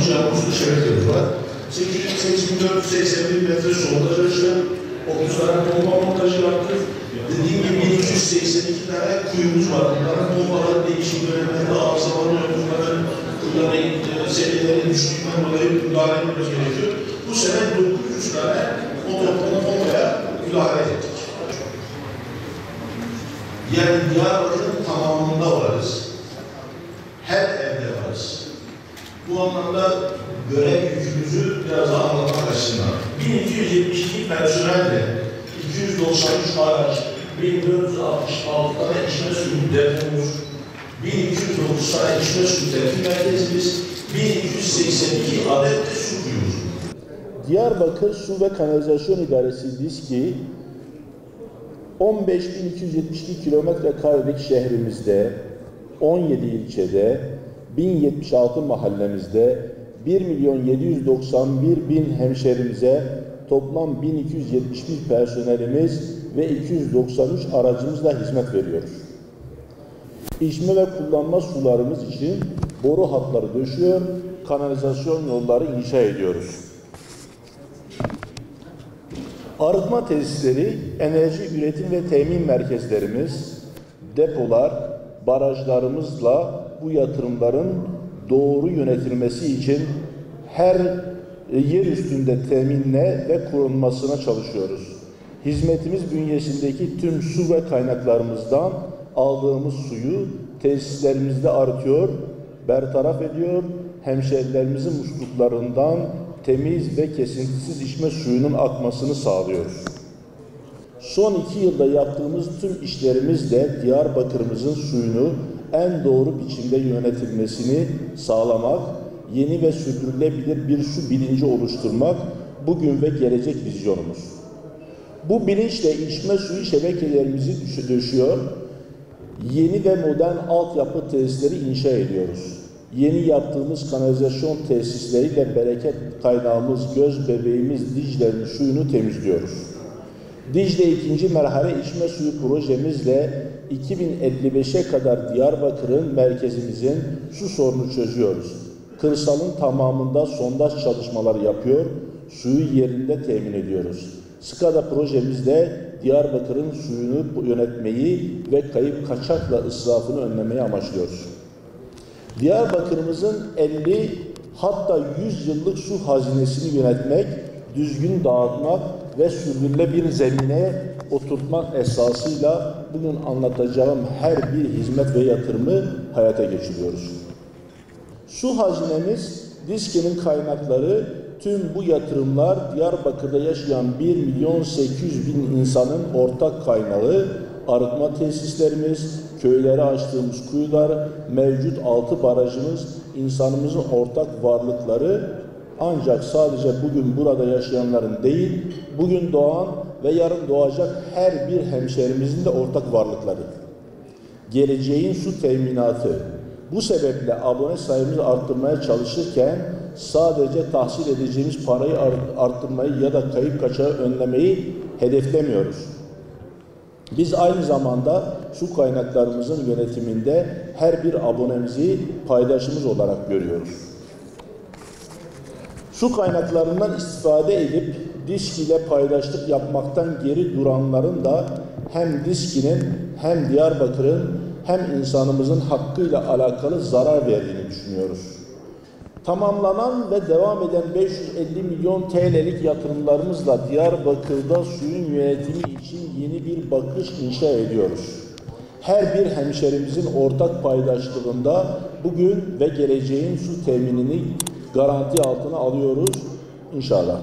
Kamış Yağmursu şebekeleri var. 8.481 metre sondaj açtık. 30 tane bomba montajı yaptık. Dediğim gibi 1282 tane kuyumuz var. Bunların bombaları değişik dönemlerde arızalanıyor. Bunların kuyuların seviyeleri düştüğünden dolayı müdahale etmemiz gerekiyor. Bu sene 900 tane bombaya müdahale ettik. Yani Diyarbakır'ın tamamında varız. Her evde varız. Bu anlamda görev yükümüzü biraz daha anlatmak açısından. 1272 personelle 293 araç, 1466 tane içme suyu depomuz, 1209 tane içme suyu tepki merkezimiz, 1282 adet de su kuyumuz. Diyarbakır Su ve Kanalizasyon İdaresi DİSKİ 15.272 kilometre karelik şehrimizde 17 ilçede 1076 mahallemizde 1.791.000 hemşerimize toplam 1271 personelimiz ve 293 aracımızla hizmet veriyoruz. İçme ve kullanma sularımız için boru hatları döşüyor, kanalizasyon yolları inşa ediyoruz. Arıtma tesisleri, enerji üretim ve temin merkezlerimiz, depolar, barajlarımızla bu yatırımların doğru yönetilmesi için her yer üstünde teminle ve korunmasına çalışıyoruz. Hizmetimiz bünyesindeki tüm su ve kaynaklarımızdan aldığımız suyu tesislerimizde arıtıyor, bertaraf ediyor, hemşerilerimizin musluklarından temiz ve kesintisiz içme suyunun akmasını sağlıyoruz. Son 2 yılda yaptığımız tüm işlerimizle Diyarbakır'ımızın suyunu en doğru biçimde yönetilmesini sağlamak, yeni ve sürdürülebilir bir su bilinci oluşturmak bugün ve gelecek vizyonumuz. Bu bilinçle içme suyu şebekelerimizi döşüyor, yeni ve modern altyapı tesisleri inşa ediyoruz. Yeni yaptığımız kanalizasyon tesisleriyle bereket kaynağımız, göz bebeğimiz Dicle'nin suyunu temizliyoruz. Dicle 2. merhale içme suyu projemizle 2055'e kadar Diyarbakır'ın merkezimizin su sorunu çözüyoruz. Kırsalın tamamında sondaj çalışmaları yapıyor, suyu yerinde temin ediyoruz. SKADA projemizde Diyarbakır'ın suyunu yönetmeyi ve kayıp kaçakla israfını önlemeyi amaçlıyoruz. Diyarbakır'ımızın 50 hatta 100 yıllık su hazinesini yönetmek, düzgün dağıtmak ve sürdürülebilir zemine oturtmak esasıyla bugün anlatacağım her bir hizmet ve yatırımı hayata geçiriyoruz. Su hazinemiz, DİSKİ'nin kaynakları, tüm bu yatırımlar Diyarbakır'da yaşayan 1.800.000 insanın ortak kaynağı, arıtma tesislerimiz, köylere açtığımız kuyular, mevcut 6 barajımız, insanımızın ortak varlıkları, ancak sadece bugün burada yaşayanların değil, bugün doğan ve yarın doğacak her bir hemşerimizin de ortak varlıkları. Geleceğin su teminatı. Bu sebeple abone sayımızı arttırmaya çalışırken sadece tahsil edeceğimiz parayı arttırmayı ya da kayıp kaçağı önlemeyi hedeflemiyoruz. Biz aynı zamanda su kaynaklarımızın yönetiminde her bir abonemizi paydaşımız olarak görüyoruz. Su kaynaklarından istifade edip DİSKİ ile paydaşlık yapmaktan geri duranların da hem DİSKİ'nin hem Diyarbakır'ın hem insanımızın hakkıyla alakalı zarar verdiğini düşünüyoruz. Tamamlanan ve devam eden 550 milyon TL'lik yatırımlarımızla Diyarbakır'da suyun yönetimi için yeni bir bakış inşa ediyoruz. Her bir hemşerimizin ortak paydaşlığında bugün ve geleceğin su teminini garanti altına alıyoruz inşallah.